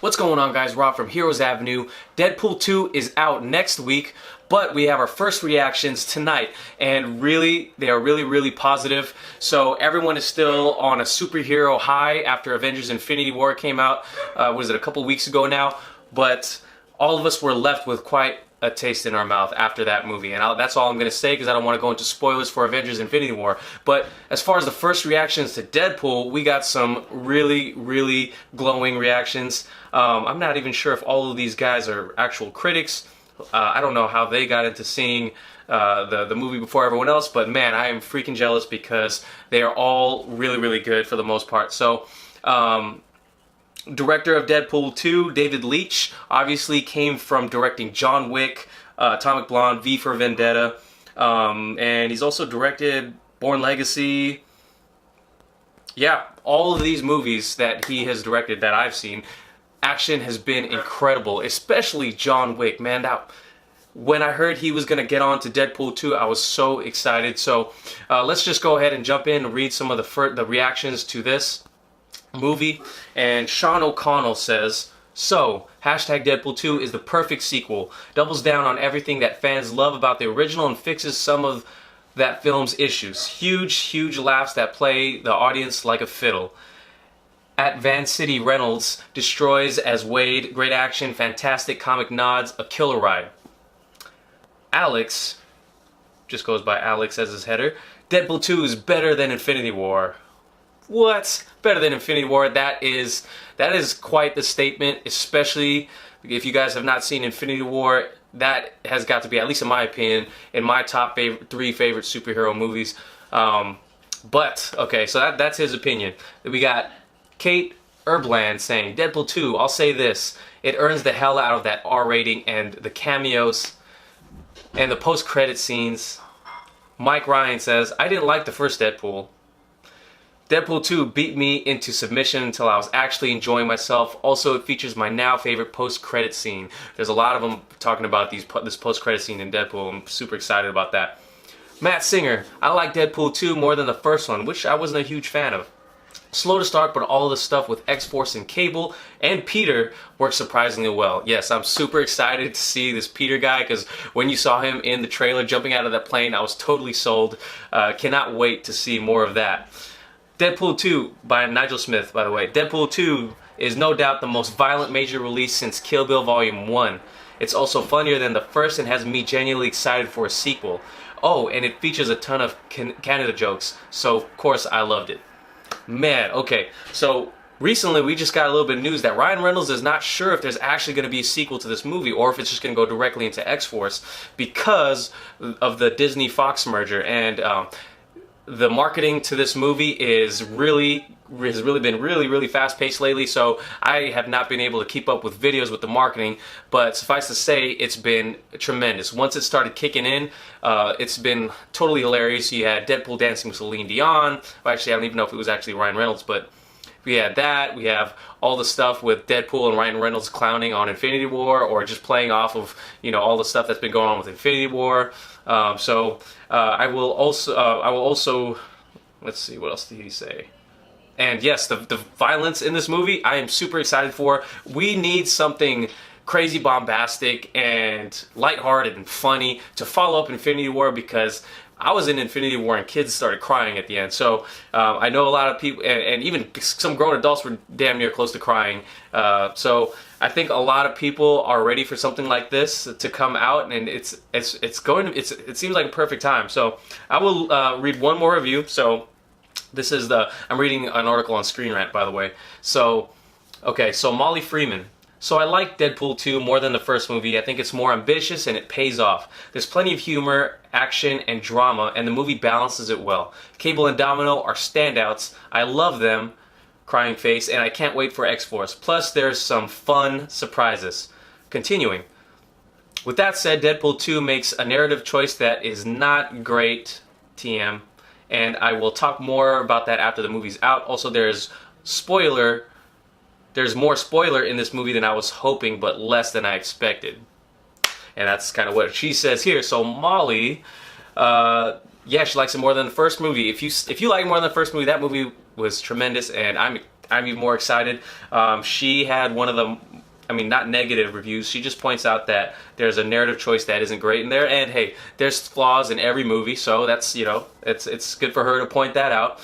What's going on, guys? Rob from Heroes Avenue. Deadpool 2 is out next week, but we have our first reactions tonight, and they are really positive. So everyone is still on a superhero high after Avengers Infinity War came out, was it a couple weeks ago now? But all of us were left with quite a taste in our mouth after that movie, and that's all I'm going to say because I don't want to go into spoilers for Avengers Infinity War. But as far as the first reactions to Deadpool, we got some really glowing reactions. I'm not even sure if all of these guys are actual critics. I don't know how they got into seeing the movie before everyone else, but man, I am freaking jealous because they are all really good for the most part. So director of Deadpool 2, David Leitch, obviously came from directing John Wick, Atomic Blonde, V for Vendetta, and he's also directed Bourne Legacy. Yeah, all of these movies that he has directed that I've seen, action has been incredible, especially John Wick. Man, when I heard he was going to get on to Deadpool 2, I was so excited. So let's just go ahead and jump in and read some of the reactions to this movie. And Sean O'Connell says, so hashtag Deadpool 2 is the perfect sequel, doubles down on everything that fans love about the original and fixes some of that film's issues. Huge laughs that play the audience like a fiddle. At Van City Reynolds destroys as Wade, great action, fantastic comic nods, a killer ride. Alex, just goes by Alex as his header, Deadpool 2 is better than Infinity War. What? Better than Infinity War? That is quite the statement, especially if you guys have not seen Infinity War. That has got to be, at least in my opinion, in my top three favorite superhero movies. But, okay, so that's his opinion. We got Kate Erbland saying, Deadpool 2, I'll say this, it earns the hell out of that R rating and the cameos and the post-credit scenes. Mike Ryan says, I didn't like the first Deadpool. Deadpool 2 beat me into submission until I was actually enjoying myself. Also, it features my now favorite post-credit scene. There's a lot of them talking about this post-credit scene in Deadpool. I'm super excited about that. Matt Singer, I like Deadpool 2 more than the first one, which I wasn't a huge fan of. Slow to start, but all the stuff with X-Force and Cable and Peter works surprisingly well. Yes, I'm super excited to see this Peter guy because when you saw him in the trailer jumping out of that plane, I was totally sold. Cannot wait to see more of that. Deadpool 2 by Nigel Smith, by the way. Deadpool 2 is no doubt the most violent major release since Kill Bill Volume 1. It's also funnier than the first and has me genuinely excited for a sequel. Oh, and it features a ton of Canada jokes, so of course I loved it. Man, okay, so recently we just got a little bit of news that Ryan Reynolds is not sure if there's actually going to be a sequel to this movie or if it's just going to go directly into X-Force because of the Disney-Fox merger. And the marketing to this movie has really been really fast-paced lately, so I have not been able to keep up with videos with the marketing, but suffice to say, it's been tremendous. Once it started kicking in, it's been totally hilarious. You had Deadpool dancing with Celine Dion. Well, actually, I don't even know if it was actually Ryan Reynolds, but we had that. We have all the stuff with Deadpool and Ryan Reynolds clowning on Infinity War, or just playing off of, you know, all the stuff that's been going on with Infinity War. I will also, let's see, what else did he say? And yes, the violence in this movie, I am super excited for. We need something crazy bombastic and lighthearted and funny to follow up Infinity War, because I was in Infinity War and kids started crying at the end. So I know a lot of people, and even some grown adults were damn near close to crying. So I think a lot of people are ready for something like this to come out, and it seems like a perfect time. So I will read one more review. So this is I'm reading an article on Screen Rant, by the way. So, okay, so Molly Freeman. So I like Deadpool 2 more than the first movie. I think it's more ambitious and it pays off. There's plenty of humor, action, and drama, and the movie balances it well. Cable and Domino are standouts. I love them, crying face, and I can't wait for X-Force. Plus, there's some fun surprises. Continuing. With that said, Deadpool 2 makes a narrative choice that is not great, TM, and I will talk more about that after the movie's out. Also, there's more spoiler in this movie than I was hoping, but less than I expected. And that's kind of what she says here. So Molly, yeah, she likes it more than the first movie. If you like it more than the first movie, that movie was tremendous, and I'm I'm even more excited. She had one of the, I mean, not negative reviews. She just points out that there's a narrative choice that isn't great in there. And hey, there's flaws in every movie, so that's, you know, it's good for her to point that out.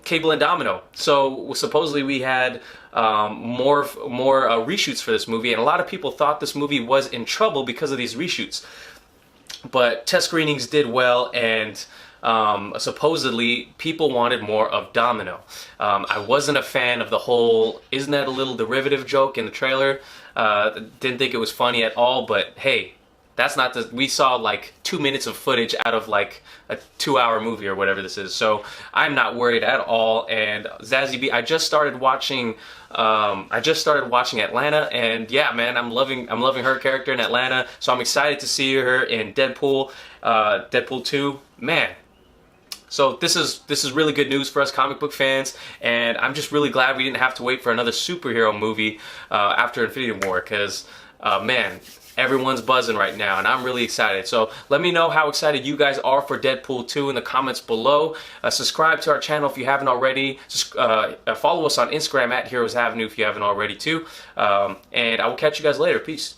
Cable and Domino. So supposedly we had more reshoots for this movie, and a lot of people thought this movie was in trouble because of these reshoots. But test screenings did well, and supposedly people wanted more of Domino. I wasn't a fan of the whole "isn't that a little derivative" joke in the trailer. Didn't think it was funny at all, but hey, that's not the, we saw like 2 minutes of footage out of like a 2-hour movie or whatever this is, so I'm not worried at all. And Zazie B, I just started watching Atlanta, and yeah, man, I'm loving her character in Atlanta, so I'm excited to see her in Deadpool, Deadpool 2, man. So this is really good news for us comic book fans, and I'm just really glad we didn't have to wait for another superhero movie after Infinity War, because man, everyone's buzzing right now, and I'm really excited. So let me know how excited you guys are for Deadpool 2 in the comments below. Subscribe to our channel if you haven't already. Just follow us on Instagram at Heroes Avenue if you haven't already too. And I will catch you guys later. Peace.